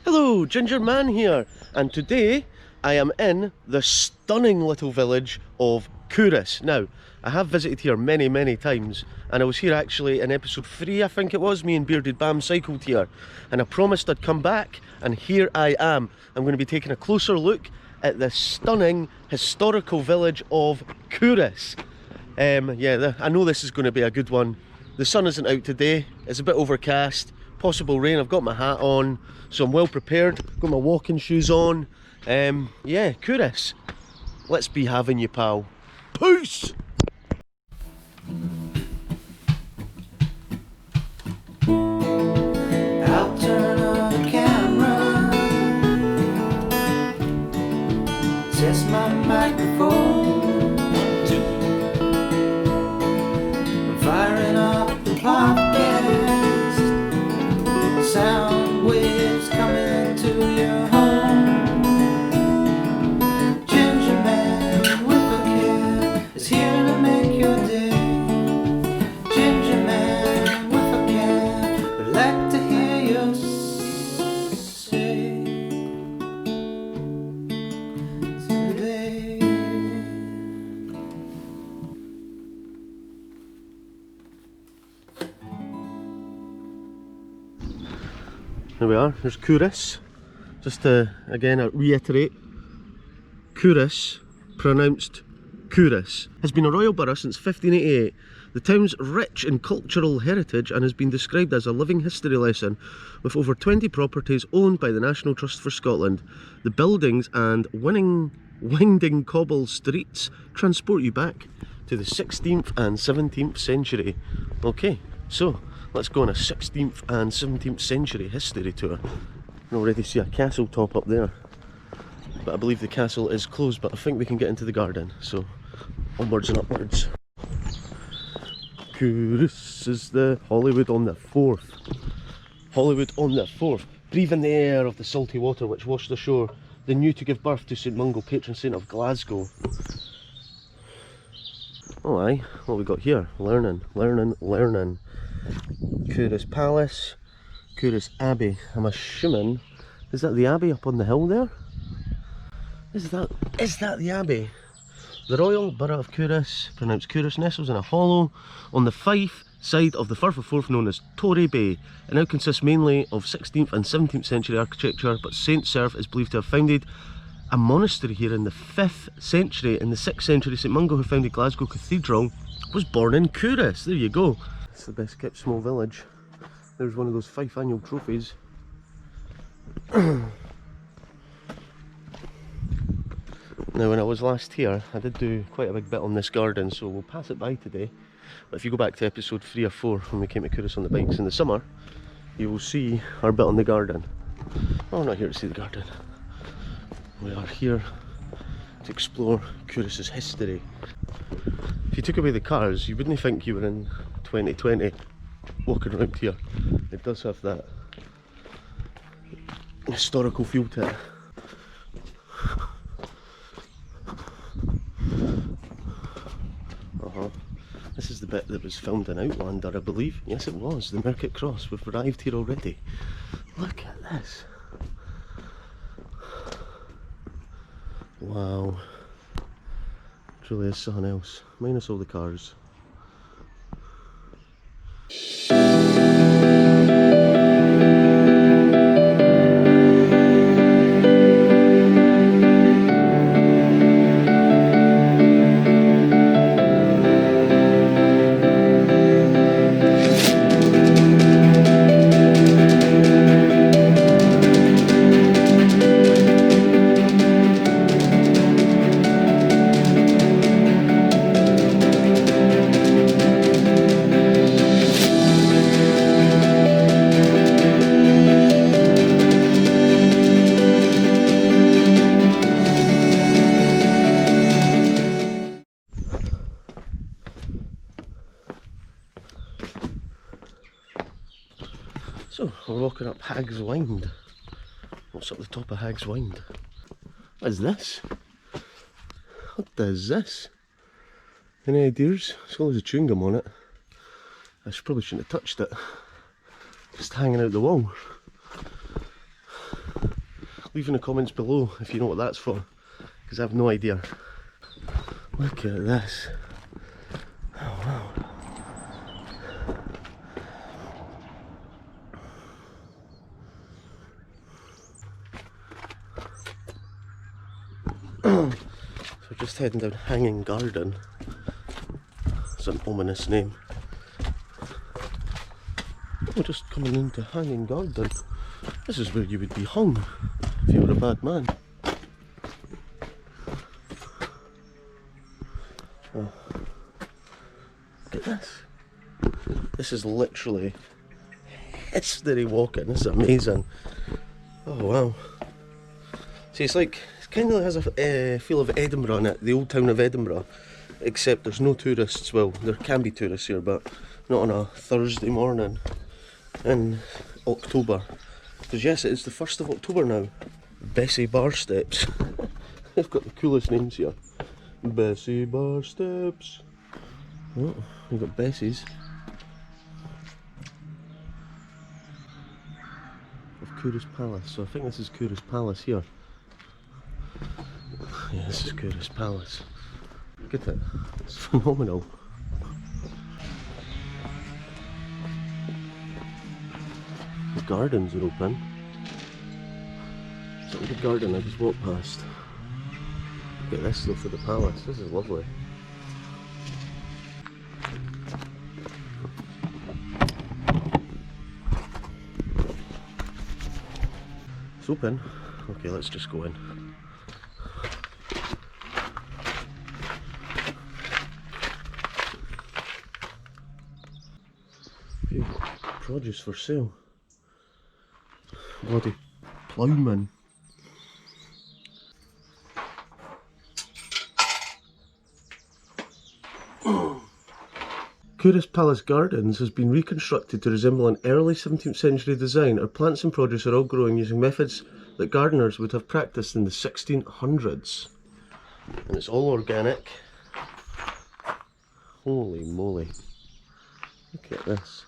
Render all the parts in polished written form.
Hello, Gingerman here, and today I am in the stunning little village of Culross. Now, I have visited here many times, and I was here actually in episode 3, I think it was. Me and Bearded Bam cycled here, and I promised I'd come back, and here I am. I'm going to be taking a closer look at the stunning historical village of Culross. Yeah, I know this is going to be a good one. The sun isn't out today, it's a bit overcast, possible rain. I've got my hat on, so I'm well prepared. Got my walking shoes on. Yeah, Culross. Let's be having you, pal. Peace! I'll turn on the camera, test my microphone, I'm firing up the podcast, sound waves coming to your home. Gingerman is here to make your day. Gingermanwithacam, I'd like to hear you say today. There we are, there's Culross. Just to, again, reiterate, Culross, pronounced Culross, has been a royal borough since 1588. The town's rich in cultural heritage and has been described as a living history lesson, with over 20 properties owned by the National Trust for Scotland. The buildings and winding cobble streets transport you back to the 16th and 17th century. Okay, so let's go on a 16th and 17th century history tour. I can already see a castle top up there, but I believe the castle is closed, but I think we can get into the garden, so onwards and upwards. Culross is the Hollywood on the 4th. Hollywood on the 4th. Breathing the air of the salty water which washed ashore, they knew to give birth to St Mungo, patron saint of Glasgow. Oh aye, what have we got here? Learning. Culross Palace, Culross Abbey. I'm assuming, is that the Abbey up on the hill there? Is that the Abbey? The Royal Borough of Culross, pronounced Culross, nestles in a hollow on the Fife side of the Firth of Forth known as Tory Bay. It now consists mainly of 16th and 17th century architecture, but St Cerf is believed to have founded a monastery here in the 5th century. In the 6th century, St Mungo, who founded Glasgow Cathedral, was born in Culross. There you go. It's the best kept small village. There's one of those Fife annual trophies. Now, when I was last here, I did do quite a big bit on this garden, so we'll pass it by today. But if you go back to episode 3 or 4, when we came to Culross on the bikes in the summer, you will see our bit on the garden. Oh, I'm not here to see the garden. We are here to explore Culross's history. If you took away the cars, you wouldn't think you were in 2020 walking around here. It does have that historical feel to it. This is the bit that was filmed in Outlander, I believe. Yes, it was. The Market Cross. We've arrived here already. Look at this. Wow. Truly is something else. Minus all the cars. So, we're walking up Hag's Wynd. What's up the top of Hag's Wynd? What is this? What is this? Any ideas? It's got loads of chewing gum on it. I probably shouldn't have touched it. Just hanging out the wall. Leave in the comments below if you know what that's for, because I have no idea. Look at this. Oh wow. So we're just heading down Hanging Garden. It's an ominous name. We're just coming into Hanging Garden. This is where you would be hung if you were a bad man. Oh. Look at this. This is literally history walking. This is amazing. Oh wow. See, it's like, it kind of has a feel of Edinburgh in it, the old town of Edinburgh, except there's no tourists. Well, there can be tourists here, but not on a Thursday morning in October. Because yes, it is the 1st of October now. Bessie Bar Steps. They've got the coolest names here. Bessie Bar Steps. Oh, we've got Bessie's. Of Culross Palace. So I think this is Culross Palace here. Yeah, this is Culross Palace. Look at it. It's phenomenal. The gardens are open. It's like the garden I just walked past. Look at this though for the palace. This is lovely. It's open. Okay, let's just go in. Produce for sale. Bloody ploughman. Culross Palace Gardens has been reconstructed to resemble an early 17th century design. Our plants and produce are all growing using methods that gardeners would have practiced in the 1600s. And it's all organic. Holy moly. Look at this.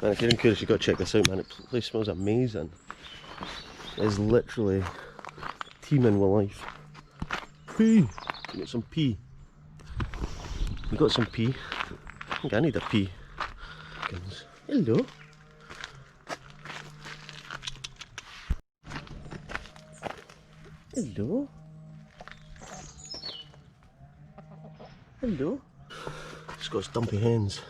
Man, if you're in Culross, you've got to check this out, man. The place smells amazing. It is literally teeming with life. Pea! We got some pea. We got some pea. I think I need a pea. Goodness. Hello. Hello. Hello. It's got its dumpy hens.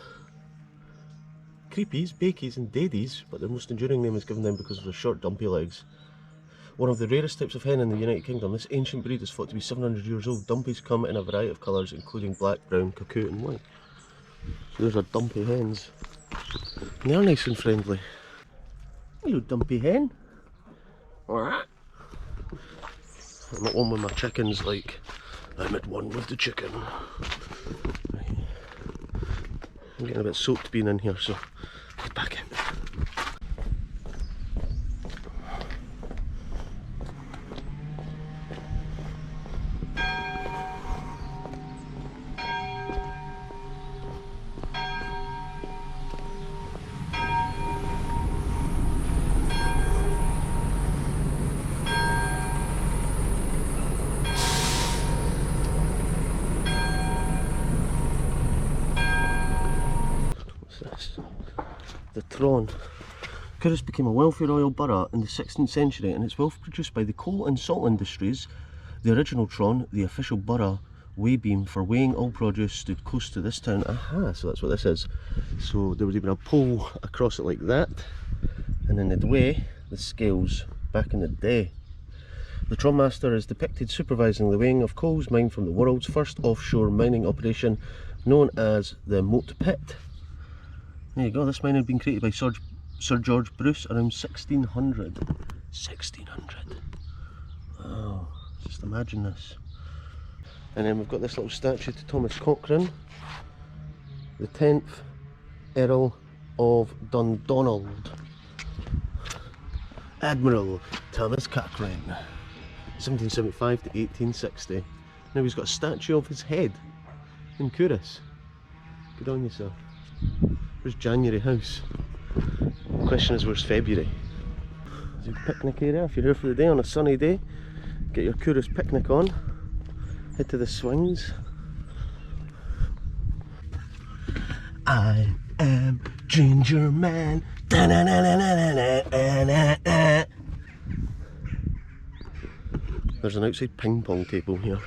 Creepies, bakies and daddies, but their most enduring name is given them because of their short dumpy legs. One of the rarest types of hen in the United Kingdom, this ancient breed is thought to be 700 years old. Dumpies come in a variety of colours including black, brown, cocoa and white. So there's our dumpy hens. And they are nice and friendly. Hello dumpy hen. I'm at one with my chickens like I'm at one with the chicken. I'm getting a bit soaked being in here, so get back in. The Tron. Culross became a wealthy royal borough in the 16th century and its wealth produced by the coal and salt industries. The original Tron, the official borough weighbeam for weighing all produce, stood close to this town. Aha, so that's what this is. So there was even a pole across it like that, and then they'd weigh the scales back in the day. The Tron Master is depicted supervising the weighing of coals mined from the world's first offshore mining operation known as the Moat Pit. There you go, this mine had been created by Sir George Bruce around 1600. 1600. Wow, just imagine this. And then we've got this little statue to Thomas Cochrane, the 10th Earl of Dundonald. Admiral Thomas Cochrane, 1775 to 1860. Now he's got a statue of his head in Culross. Good on you, sir. Where's January house? The question is, where's February? There's a picnic area if you're here for the day on a sunny day. Get your Culross picnic on. Head to the swings. I am Gingerman. There's an outside ping pong table here.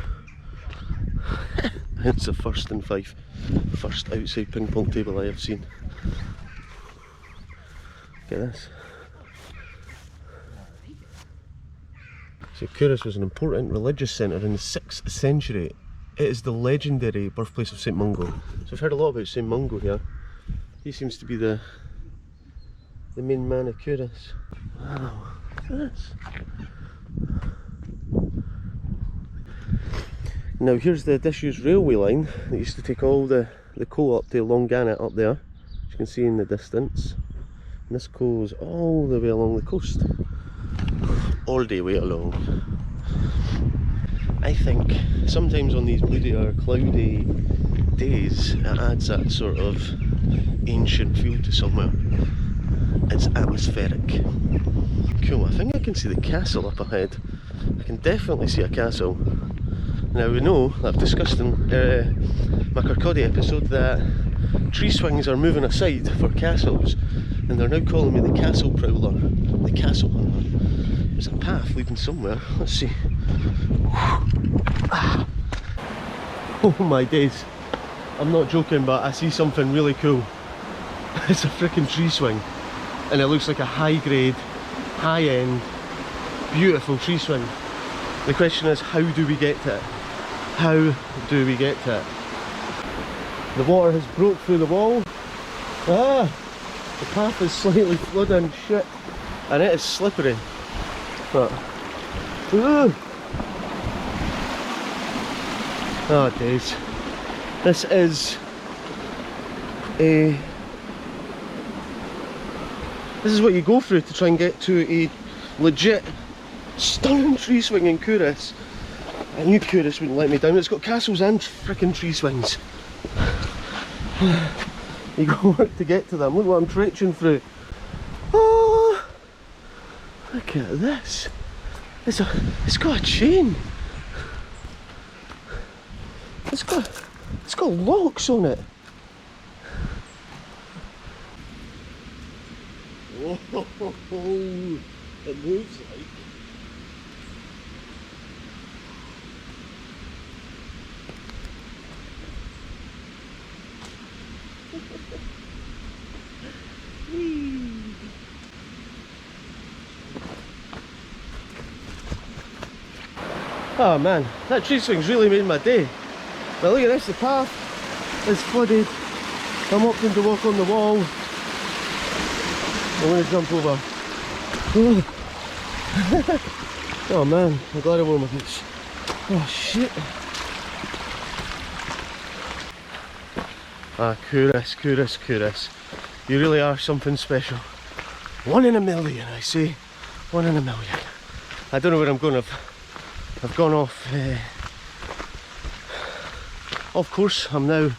It's the first in Fife. First outside ping pong table I have seen. Look at this. So Culross was an important religious centre in the 6th century. It is the legendary birthplace of St Mungo. So I've heard a lot about St Mungo here. He seems to be the main man of Culross. Wow, look at this. Now here's the disused railway line that used to take all the coal up to Longannet up there, as you can see in the distance. And this goes all the way along the coast. All the way along. I think sometimes on these moody or cloudy days it adds that sort of ancient feel to somewhere. It's atmospheric. Cool, I think I can see the castle up ahead. I can definitely see a castle. Now we know, I've discussed in my Kirkcaldy episode, that Treeswings are moving aside for castles, and they're now calling me the castle prowler, the castle hunter. There's a path leading somewhere, let's see. Oh my days, I'm not joking, but I see something really cool. It's a freaking tree swing, and it looks like a high grade, high end, beautiful tree swing. The question is, how do we get to it? How do we get to it? The water has broke through the wall. Ah! The path is slightly flooding, shit. And it is slippery. But... oh days. This is a... this is what you go through to try and get to a legit stunning tree swing in Culross. I knew Culross wouldn't let me down. It's got castles and frickin' tree swings. You got work to get to them. Look what I'm traipsing through. Oh, look at this. It's got a chain. It's got locks on it. Whoa, it moves like. Oh man, that tree swing's really made my day. But look at this, the path is flooded. I'm opting to walk on the wall. I'm going to jump over. Oh man, I'm glad I wore my boots. Oh shit. Ah, Culross, Culross, Culross. You really are something special. 1 in a million, I say. 1 in a million. I don't know where I'm going. I've gone off course. I'm now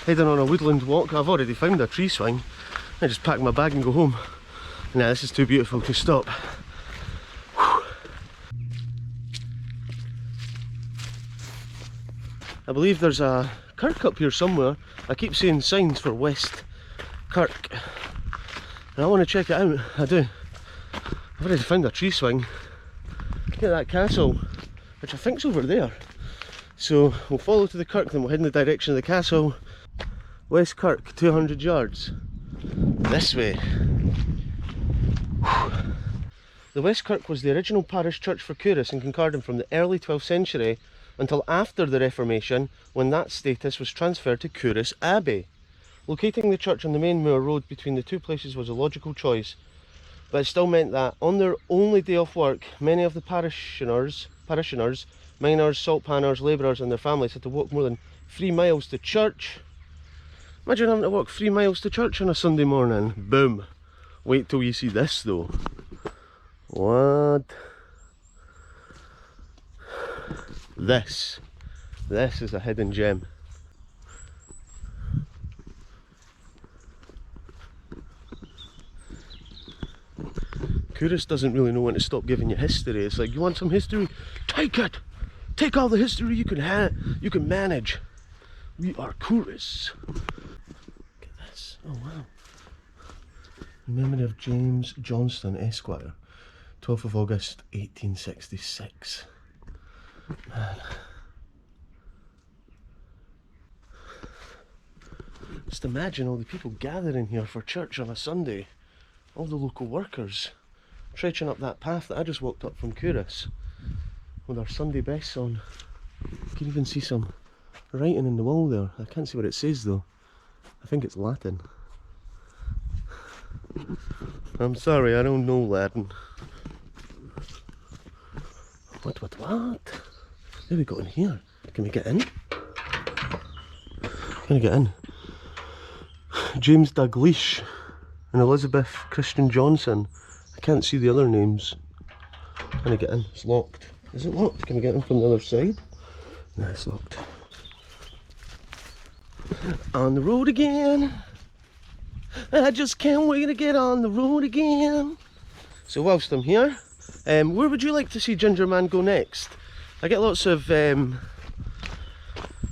heading on a woodland walk. I've already found a tree swing. I just pack my bag and go home. Nah, this is too beautiful to stop. Whew. I believe there's a kirk up here somewhere. I keep seeing signs for West Kirk. And I want to check it out. I do. I've already found a tree swing. Look at that castle, which I think's over there. So we'll follow to the kirk, then we'll head in the direction of the castle. West Kirk, 200 yards. This way. Whew. The West Kirk was the original parish church for Culross in Kincardine from the early 12th century until after the Reformation, when that status was transferred to Culross Abbey. Locating the church on the main moor road between the two places was a logical choice, but it still meant that on their only day off work, many of the parishioners, miners, salt panners, labourers and their families had to walk more than 3 miles to church. Imagine having to walk 3 miles to church on a Sunday morning. Boom. Wait till you see this though. What? This is a hidden gem. Culross doesn't really know when to stop giving you history. It's like, you want some history? Take it! Take all the history you can manage. We are Culross. Look at this. Oh wow. In memory of James Johnston, Esquire. 12th of August 1866. Man. Just imagine all the people gathering here for church on a Sunday. All the local workers trekking up that path that I just walked up from Culross with our Sunday bests on. You can even see some writing in the wall there. I can't see what it says though. I think it's Latin. I'm sorry, I don't know Latin. What? What have we got in here? Can we get in? Can I get in? James Dalgleish and Elizabeth Christian Johnson. I can't see the other names. Can I get in? It's locked. Is it locked? Can we get in from the other side? No, it's locked. On the road again. I just can't wait to get on the road again. So whilst I'm here, where would you like to see Gingerman go next? I get lots of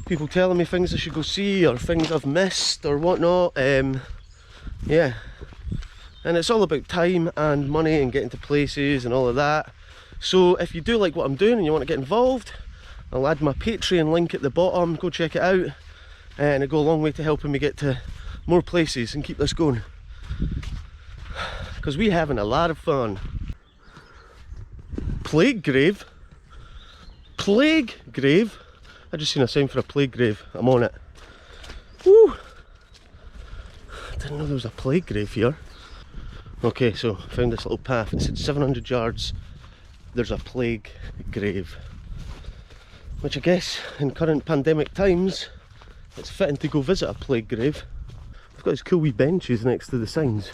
people telling me things I should go see or things I've missed or whatnot. Yeah, and it's all about time and money and getting to places and all of that. So if you do like what I'm doing and you want to get involved, I'll add my Patreon link at the bottom. Go check it out, and it'll go a long way to helping me get to more places and keep this going, because we're having a lot of fun. Plague grave? Plague grave? I just seen a sign for a plague grave. I'm on it. Woo! I didn't know there was a plague grave here. Okay, so I found this little path. It said 700 yards. There's a plague grave. Which I guess in current pandemic times, it's fitting to go visit a plague grave. I've got these cool wee benches next to the signs.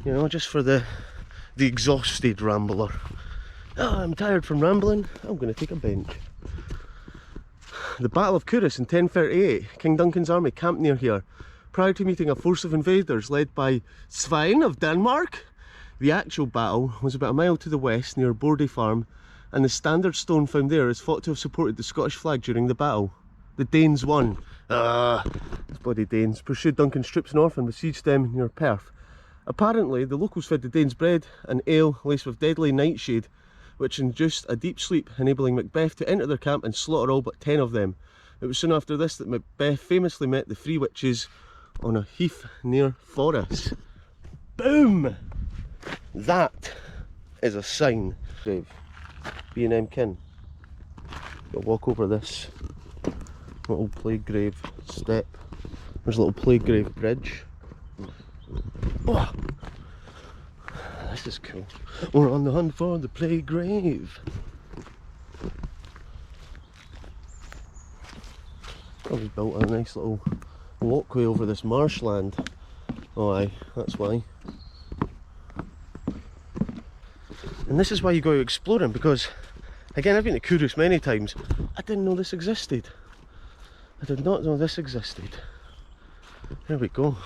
You know, just for the exhausted rambler. Oh, I'm tired from rambling. I'm going to take a bench. The Battle of Culross in 1038, King Duncan's army camped near here, prior to meeting a force of invaders led by Svein of Denmark. The actual battle was about a mile to the west near Bordy Farm, and the standard stone found there is thought to have supported the Scottish flag during the battle. The Danes won. These bloody Danes pursued Duncan's troops north and besieged them near Perth. Apparently, the locals fed the Danes bread and ale laced with deadly nightshade, which induced a deep sleep, enabling Macbeth to enter their camp and slaughter all but 10 of them. It was soon after this that Macbeth famously met the three witches on a heath near Forres. Boom! That is a sign. Grave. B&M kin. Gotta walk over this little plague grave step. There's a little plague grave bridge. Oh! This is cool. We're on the hunt for the plague grave. I was built a nice little walkway over this marshland. Oh aye, that's why. And this is why you go exploring, because again, I've been to Culross many times. I didn't know this existed. I did not know this existed. There we go.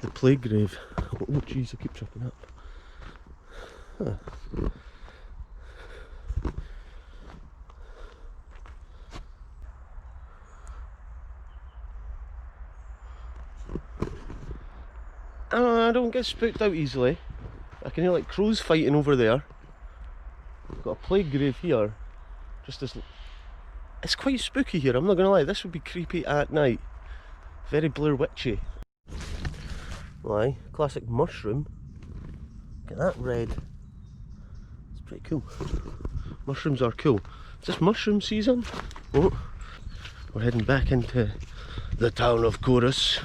The plague grave. Oh jeez, I keep tripping up. Huh. I don't get spooked out easily. I can hear like crows fighting over there. Got a plague grave here. Just this. It's quite spooky here, I'm not gonna lie. This would be creepy at night. Very Blair Witchy. Why? Classic mushroom. Look at that red. It's pretty cool. Mushrooms are cool. Is this mushroom season? Oh, we're heading back into the town of Culross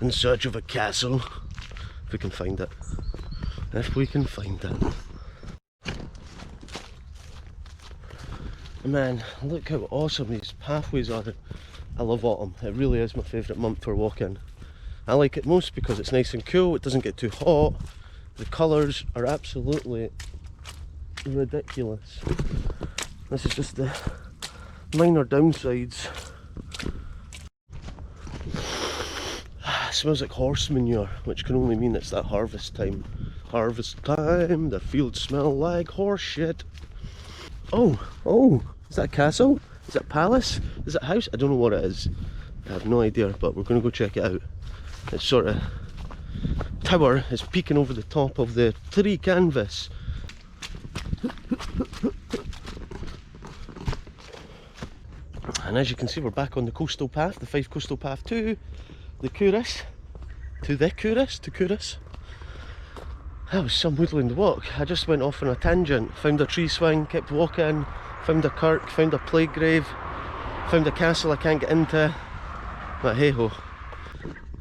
in search of a castle. If we can find it. If we can find it. Man, look how awesome these pathways are. I love autumn. It really is my favourite month for walking. I like it most because it's nice and cool, it doesn't get too hot, the colours are absolutely ridiculous. This is just the minor downsides. It smells like horse manure, which can only mean it's that harvest time. Harvest time, the fields smell like horse shit. Oh, is that a castle? Is that a palace? Is that a house? I don't know what it is. I have no idea, but we're going to go check it out. It's sort of tower is peeking over the top of the tree canvas. And as you can see, we're back on the coastal path, the Fife coastal path to the Culross. To Culross. That was some woodland walk. I just went off on a tangent, found a tree swing, kept walking, found a kirk, found a plague grave, found a castle I can't get into, but hey ho.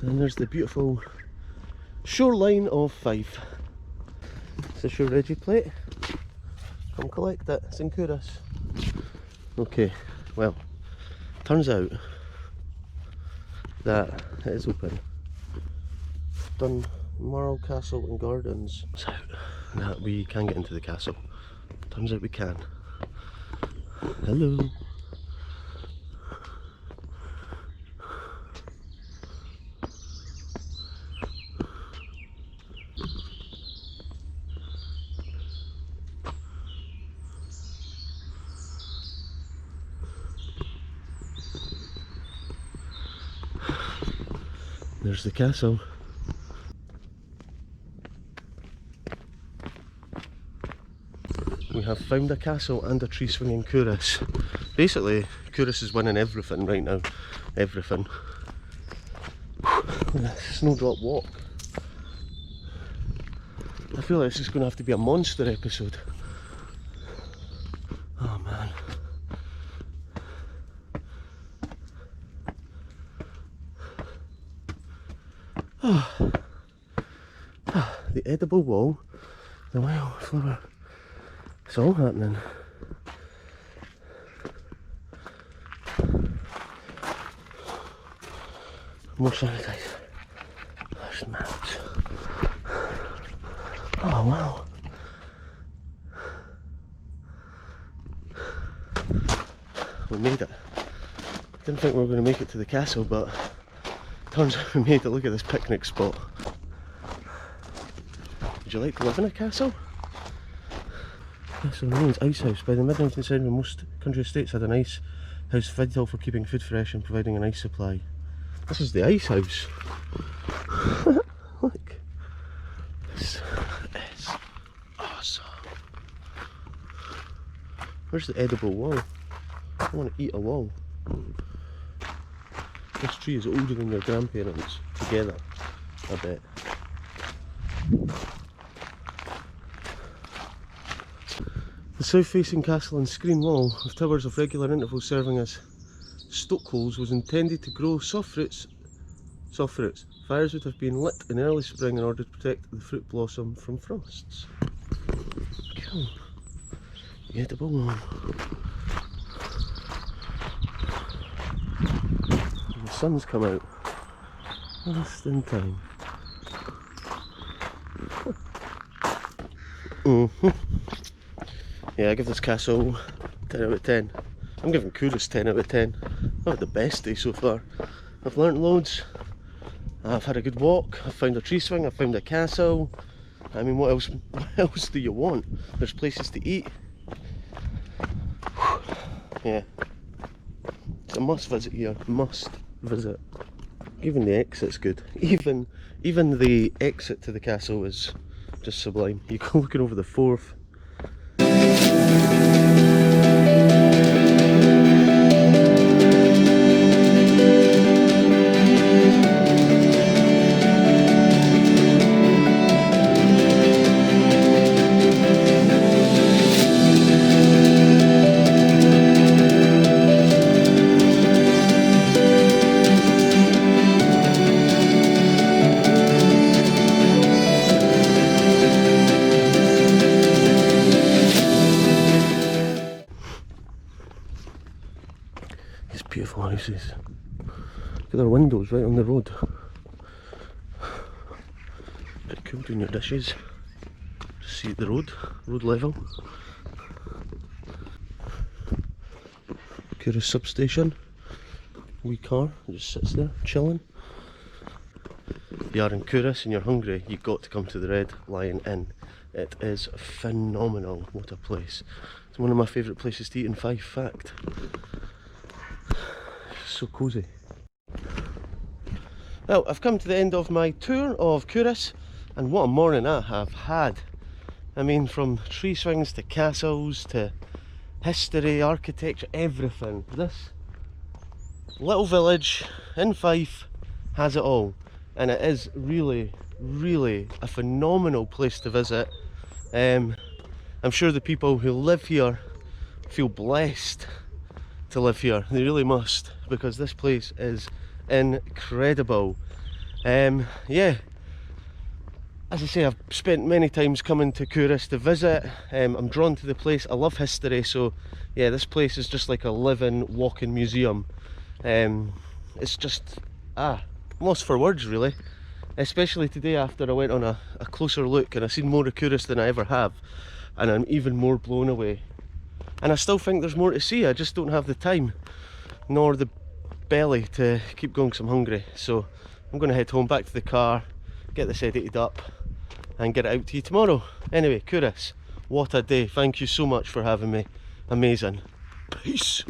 And there's the beautiful shoreline of Fife. Is this your Reggie plate? Come collect it, it's in Culross. Okay, well, turns out that it is open. Done Marl Castle and Gardens. It's out that we can get into the castle. Turns out we can. Hello. There's the castle. We have found a castle and a tree swing in Culross. Basically, Culross is winning everything right now. Everything. Snowdrop walk. I feel like this is going to have to be a monster episode. Oh man. The edible wall, the wildflower, it's all happening. More sanitizer. There's maps. Oh wow. We made it. Didn't think we were going to make it to the castle, but turns out we made it. Look at this picnic spot. Would you like to live in a castle? Castle remains ice house. By the mid-19th century, most country estates had an ice house vital for keeping food fresh and providing an ice supply. This is the ice house. Look. This is awesome. Where's the edible wall? I want to eat a wall. This tree is older than your grandparents together, I bet. The south-facing castle and screen wall, with towers of regular intervals serving as stokeholes, was intended to grow soft fruits. Fires would have been lit in early spring in order to protect the fruit blossom from frosts. Cool. The edible wall. And the sun's come out. Just in time. Yeah, I give this castle 10 out of 10. I'm giving Culross 10 out of 10. I've had the best day so far. I've learnt loads. I've had a good walk. I've found a tree swing. I've found a castle. I mean, what else do you want? There's places to eat. Yeah. It's a must visit here. Must visit. Even the exit's good. Even the exit to the castle is just sublime. You go looking over the Forth. Beautiful houses. Look at their windows right on the road. Bit cool doing your dishes. Just see the road level. Culross substation. Wee car just sits there chilling. you are in Culross and you're hungry, you've got to come to the Red Lion Inn. It is phenomenal. What a place. It's one of my favourite places to eat in Fife, fact. So cosy. Well, I've come to the end of my tour of Culross, and what a morning I have had. I mean, from Treeswings to castles to history, architecture, everything. This little village in Fife has it all, and it is really, really a phenomenal place to visit. I'm sure the people who live here feel blessed to live here. They really must, because this place is incredible. Yeah, as I say, I've spent many times coming to Culross to visit. I'm drawn to the place. I love history, so yeah, this place is just like a living, walking museum. It's just, I'm lost for words really, especially today after I went on a closer look and I've seen more of Culross than I ever have, and I'm even more blown away. And I still think there's more to see. I just don't have the time nor the belly to keep going because I'm hungry. So I'm going to head home, back to the car, get this edited up and get it out to you tomorrow. Anyway, Culross, what a day. Thank you so much for having me. Amazing. Peace.